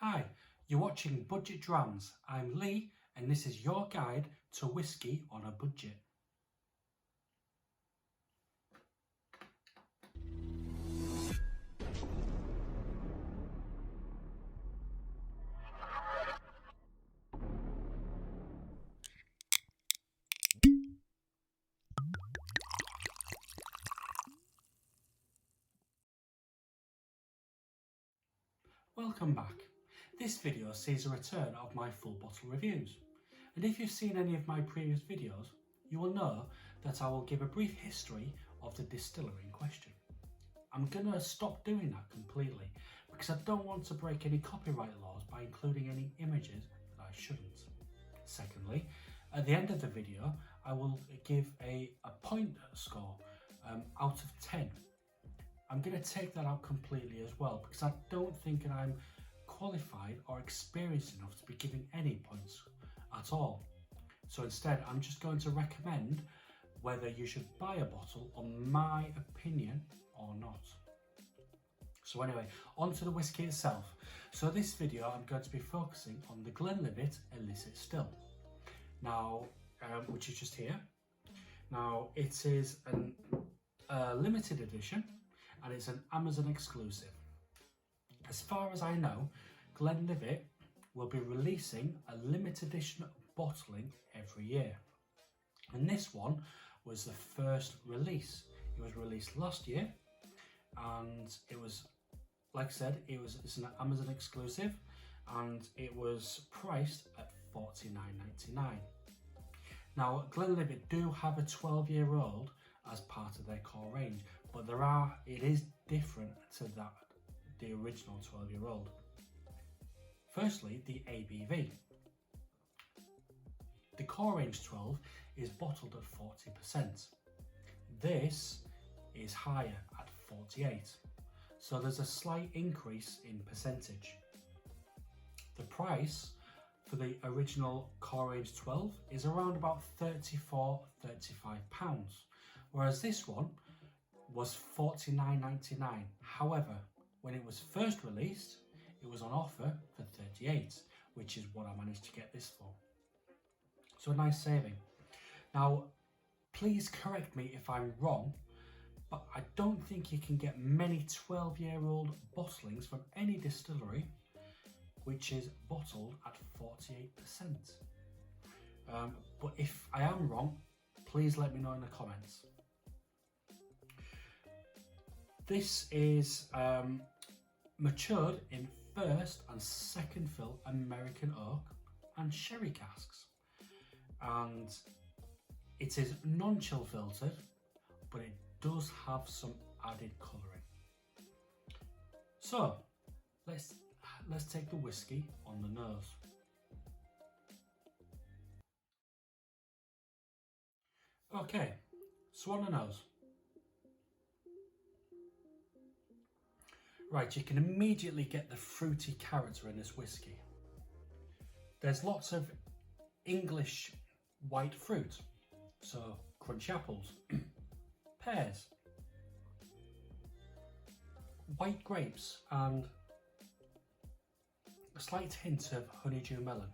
Hi, you're watching Budget Drams. I'm Lee and this is your guide to whiskey on a budget. Welcome back. This video sees a return of my full bottle reviews. And if you've seen any of my previous videos, you will know that I will give a brief history of the distillery in question. I'm going to stop doing that completely because I don't want to break any copyright laws by including any images that I shouldn't. Secondly, at the end of the video, I will give a point score out of 10. I'm going to take that out completely as well because I don't think that I'm qualified or experienced enough to be giving any points at all. So instead, I'm just going to recommend whether you should buy a bottle on my opinion or not. So anyway, on to the whiskey itself. So this video, I'm going to be focusing on the Glenlivet Illicit Still. Now, which is just here. Now, it is a limited edition. And it's an Amazon exclusive. As far as I know, Glenlivet will be releasing a limited edition bottling every year. And this one was the first release. It was released last year and it was, like I said, it's an Amazon exclusive and it was priced at $49.99. Now, Glenlivet do have a 12-year-old as part of their core range, but it is different to the original 12-year-old. Firstly, the ABV. The core range 12 is bottled at 40%. This is higher at 48%. So there's a slight increase in percentage. The price for the original core range 12 is around about £34–35, whereas this one was $49.99. However, when it was first released, it was on offer for $38, which is what I managed to get this for. So a nice saving. Now, please correct me if I'm wrong, but I don't think you can get many 12-year-old bottlings from any distillery which is bottled at 48%. But if I am wrong, please let me know in the comments. This is matured in first and second fill American oak and sherry casks, and it is non-chill filtered, but it does have some added colouring. So let's take the whiskey on the nose. Okay, so on the nose. Right, you can immediately get the fruity character in this whiskey. There's lots of English white fruit, so crunchy apples, pears, white grapes, and a slight hint of honeydew melon.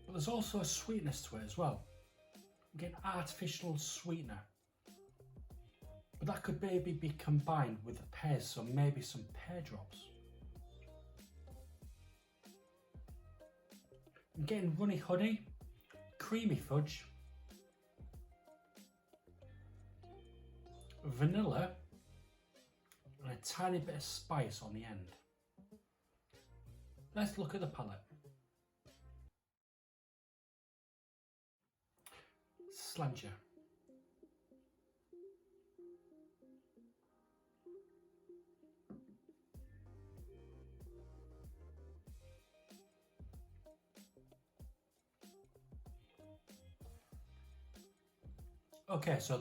But there's also a sweetness to it as well. You get artificial sweetener. But that could maybe be combined with the pears, so maybe some pear drops. I'm getting runny honey, creamy fudge, vanilla, and a tiny bit of spice on the end. Let's look at the palate. Sliante. Okay, so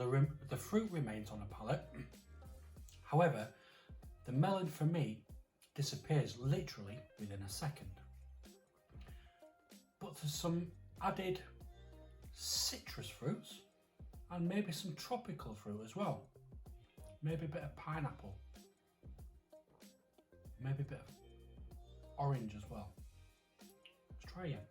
the fruit remains on the palate. However, the melon for me disappears literally within a second. But there's some added citrus fruits and maybe some tropical fruit as well. Maybe a bit of pineapple. maybe a bit of orange as well. Let's try it.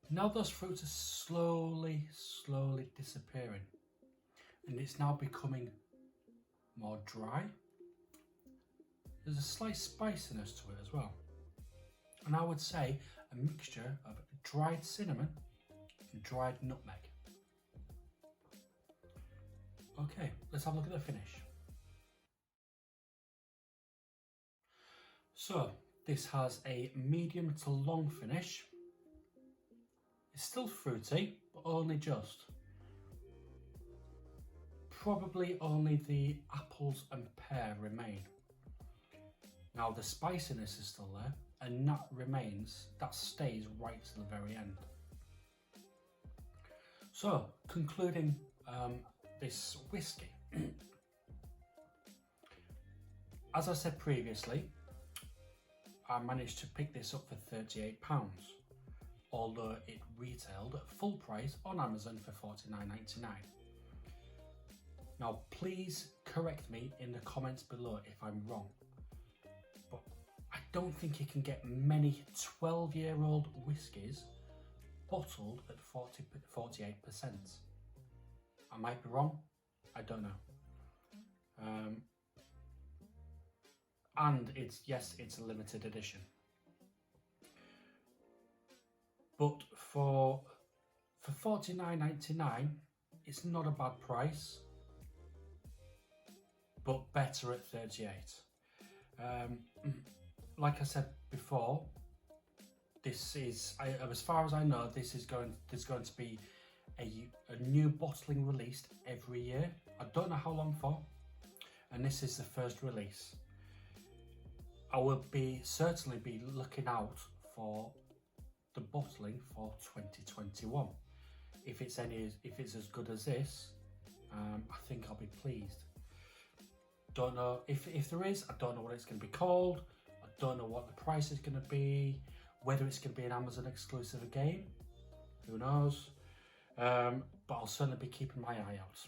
Now those fruits are slowly disappearing, and it's now becoming more dry. There's a slight spiciness to it as well, and I would say a mixture of dried cinnamon and dried nutmeg. Okay, let's have a look at the finish. So this has a medium to long finish. It's still fruity, but only just. Probably only the apples and pear remain. Now the spiciness is still there, and that stays right to the very end. So, concluding this whiskey. As I said previously, I managed to pick this up for £38, although it retailed at full price on Amazon for $49.99. Now please correct me in the comments below if I'm wrong, but I don't think you can get many 12-year-old whiskies bottled at 48%. I might be wrong, I don't know. And it's a limited edition. But for $49.99, it's not a bad price, but better at 38. Like I said before, this is, as far as I know, there's going to be a new bottling released every year. I don't know how long for, and this is the first release. I will certainly be looking out for the bottling for 2021. If it's as good as this, I think I'll be pleased. Don't know if there is. I don't know what it's going to be called. I don't know what the price is going to be. Whether it's going to be an Amazon exclusive again, who knows? But I'll certainly be keeping my eye out.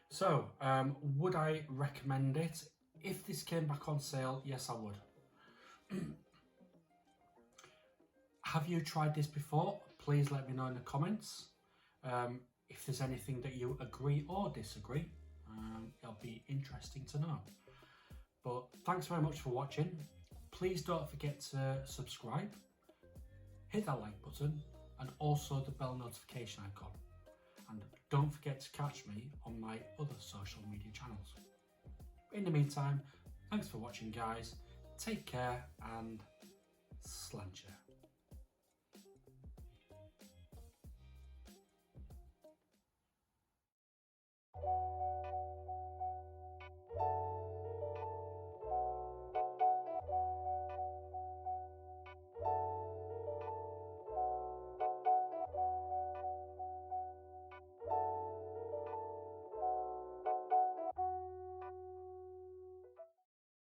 So, would I recommend it? If this came back on sale, yes, I would. Have you tried this before? Please let me know in the comments. If there's anything that you agree or disagree, it'll be interesting to know. But thanks very much for watching. Please don't forget to subscribe, hit that like button, and also the bell notification icon. And don't forget to catch me on my other social media channels. In the meantime, thanks for watching, guys. Take care and Sliante.